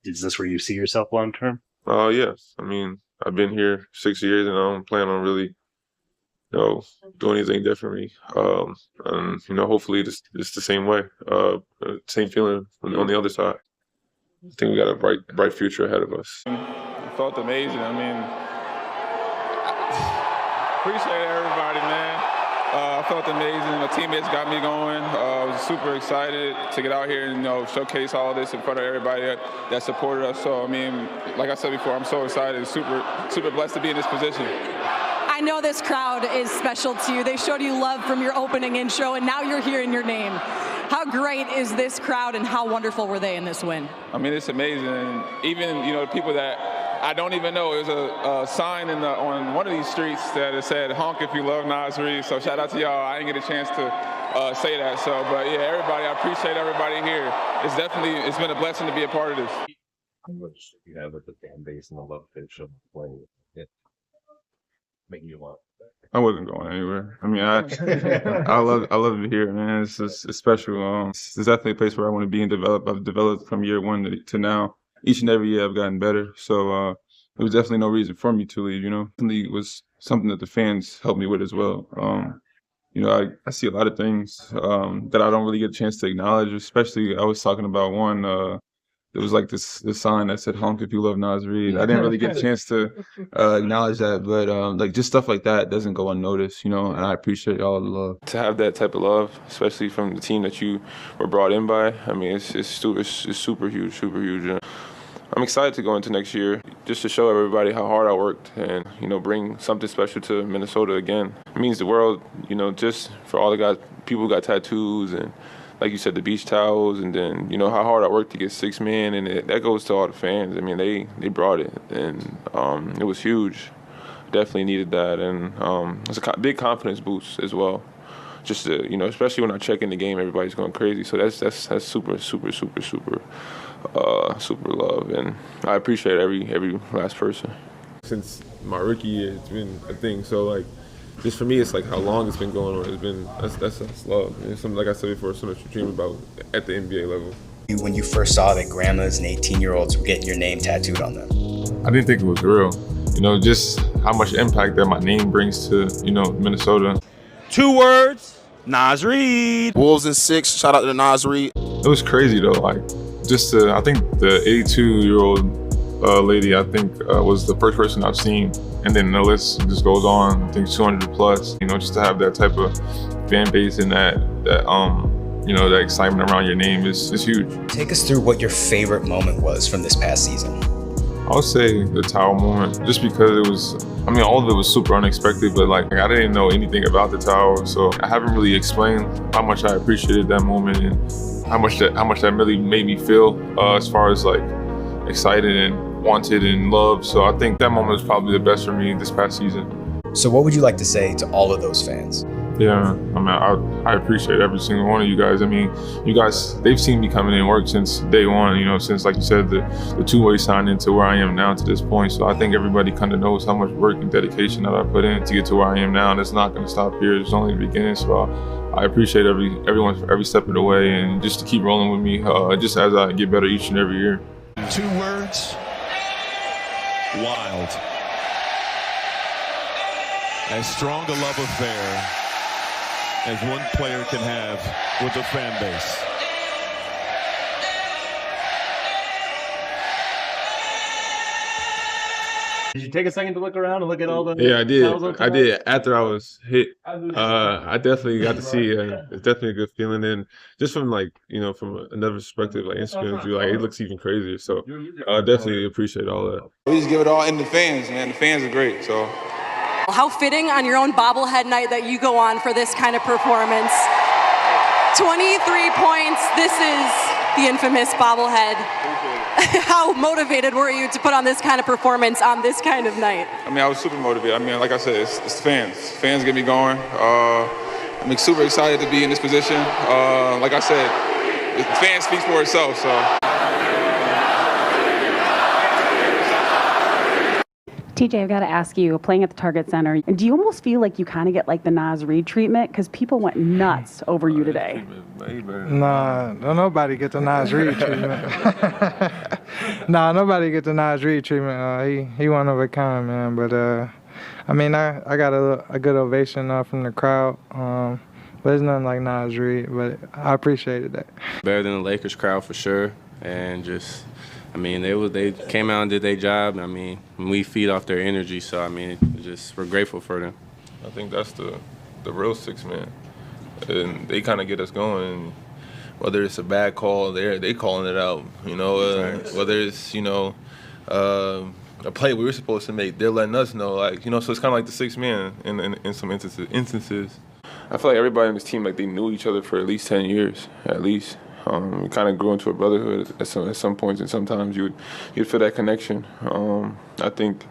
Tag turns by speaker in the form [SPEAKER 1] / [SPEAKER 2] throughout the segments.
[SPEAKER 1] Is this where you see yourself long term?
[SPEAKER 2] Yes. I mean, I've been here 6 years, and I don't plan on really, do anything differently. And hopefully it's the same way. Same feeling on the other side. I think we got a bright future ahead of us. It felt amazing. I mean, appreciate everybody, man. I felt amazing. My teammates got me going. I was super excited to get out here and showcase all of this in front of everybody that supported us. So I mean, like I said before, I'm so excited. Super blessed to be in this position.
[SPEAKER 3] I know this crowd is special to you. They showed you love from your opening intro, and now you're hearing your name. How great is this crowd, and how wonderful were they in this win?
[SPEAKER 2] I mean, it's amazing. And even people that I don't even know. There's a sign on one of these streets that said "Honk if you love Naz Reid." So shout out to y'all. I didn't get a chance to say that. So, but yeah, everybody, I appreciate everybody here. It's been a blessing to be a part of this.
[SPEAKER 4] How much you have with the fan base and the love pitch of playing it making you want?
[SPEAKER 2] I wasn't going anywhere. I mean, I love it here, man. It's special. It's definitely a place where I want to be and develop. I've developed from year one to now. Each and every year I've gotten better. So there was definitely no reason for me to leave. It was something that the fans helped me with as well. I see a lot of things that I don't really get a chance to acknowledge. Especially, I was talking about one. There was like this sign that said "Honk if you love Naz Reid." I didn't really get a chance to acknowledge that, but like just stuff like that doesn't go unnoticed, and I appreciate all the love. To have that type of love, especially from the team that you were brought in by, I mean, it's super huge, super huge. I'm excited to go into next year just to show everybody how hard I worked and, bring something special to Minnesota again. It means the world, just for all the guys, people who got tattoos and, like you said, the beach towels, and then, how hard I worked to get 6 men, and that goes to all the fans. I mean, they brought it, and it was huge. Definitely needed that, and it's a big confidence boost as well. Just to, especially when I check in the game, everybody's going crazy. So that's super love, and I appreciate every last person. Since my rookie year, it's been a thing. So like, just for me, it's like how long it's been going on. It's been that's love. It's something, like I said before, something that you dream about at the NBA level.
[SPEAKER 5] When you first saw that grandmas and 18-year-olds were getting your name tattooed on them,
[SPEAKER 2] I didn't think it was real. Just how much impact that my name brings to Minnesota.
[SPEAKER 6] 2 words, Naz Reid.
[SPEAKER 7] Wolves in 6. Shout out to Naz Reid.
[SPEAKER 2] It was crazy though. Like, I think the 82-year-old lady, I think was the first person I've seen, and then the list just goes on. I think 200 plus. Just to have that type of fan base and that excitement around your name is huge.
[SPEAKER 5] Take us through what your favorite moment was from this past season.
[SPEAKER 2] I would say the towel moment, just because it was, all of it was super unexpected, but like I didn't know anything about the towel, so I haven't really explained how much I appreciated that moment and how much that really made me feel as far as like excited and wanted and loved. So I think that moment was probably the best for me this past season.
[SPEAKER 5] So what would you like to say to all of those fans?
[SPEAKER 2] Yeah, I appreciate every single one of you guys. You guys, they've seen me coming in work since day one, since, like you said, the two-way sign into where I am now to this point. So I think everybody kind of knows how much work and dedication that I put in to get to where I am now. And it's not going to stop here. It's only the beginning. So I appreciate everyone for every step of the way, and just to keep rolling with me just as I get better each and every year.
[SPEAKER 6] 2 words, wild. As strong a love affair as one player can have with a fan base.
[SPEAKER 1] Did you take a second to look around and look at all the?
[SPEAKER 2] Yeah, I did. After I was hit, I definitely got to see. It's definitely a good feeling, and just from from another perspective, like Instagram view, it looks even crazier. So I definitely appreciate all that.
[SPEAKER 8] We just give it all in the fans, man. The fans are great. So.
[SPEAKER 3] How fitting on your own bobblehead night that you go on for this kind of performance. 23 points. This is the infamous bobblehead. How motivated were you to put on this kind of performance on this kind of night?
[SPEAKER 8] I was super motivated. Like I said, it's fans. Fans get me going. I'm super excited to be in this position. Like I said, the fans speaks for itself. So.
[SPEAKER 9] TJ, I've got to ask you, playing at the Target Center, do you almost feel like you kind of get like the Naz Reid treatment? Because people went nuts over you today.
[SPEAKER 10] Nah, don't nobody get the Naz Reid treatment. Nah, nobody get the Naz Reid treatment. He one of a kind, man. But I mean, I got a good ovation from the crowd. But it's nothing like Naz Reid. But I appreciated that.
[SPEAKER 11] Better than the Lakers crowd for sure, and just. I mean, they came out and did their job. I mean, we feed off their energy, so I mean, we're grateful for them.
[SPEAKER 2] I think that's the real six man, and they kind of get us going. Whether it's a bad call, they calling it out. You know, whether it's a play we were supposed to make, they're letting us know. Like, you know, so it's kind of like the six man in some instances. I feel like everybody on this team, like, they knew each other for at least 10 years, at least. We kind of grew into a brotherhood at some points, and sometimes you'd feel that connection. I think,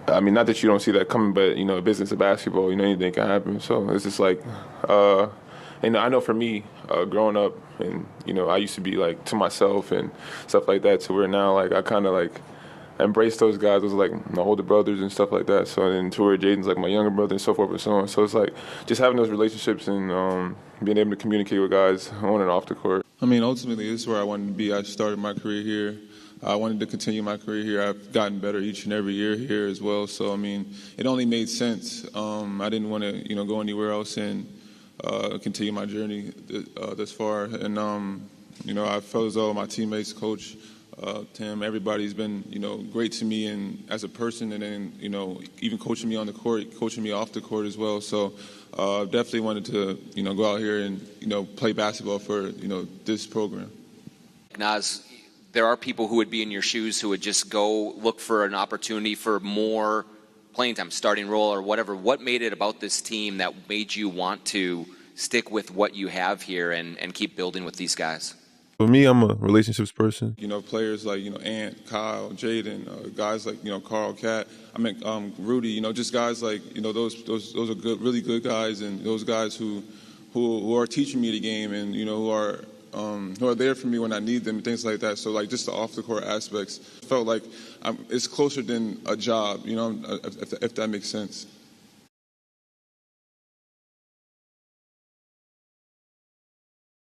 [SPEAKER 2] I mean, not that you don't see that coming, but, you know, business of basketball, you know, anything can happen. So it's just like, and I know for me, growing up, and, you know, I used to be, like, to myself and stuff like that, to where now, like, I kind of, like, embrace those guys. Those are, like, my older brothers and stuff like that. So then to where Jaden's, like, my younger brother and so forth and so on. So it's, like, just having those relationships and being able to communicate with guys on and off the court. I mean, ultimately, this is where I wanted to be. I started my career here. I wanted to continue my career here. I've gotten better each and every year here as well. So, I mean, it only made sense. I didn't want to, you know, go anywhere else and continue my journey this far. And, you know, I felt as though my teammates, coach, Tim, everybody's been, you know, great to me and as a person, and then, you know, even coaching me on the court, coaching me off the court as well. So definitely wanted to, you know, go out here and, you know, play basketball for, you know, this program.
[SPEAKER 12] Naz, there are people who would be in your shoes who would just go look for an opportunity for more playing time, starting role or whatever. What made it about this team that made you want to stick with what you have here and keep building with these guys?
[SPEAKER 2] For me, I'm a relationships person. You know, players like, you know, Ant, Kyle, Jaden, guys like, you know, Carl, Cat, Rudy, you know, just guys like, you know, those are good, really good guys, and those guys who are teaching me the game, and, you know, who are there for me when I need them and things like that. So, like, just the off the court aspects felt like it's closer than a job, you know, if that makes sense.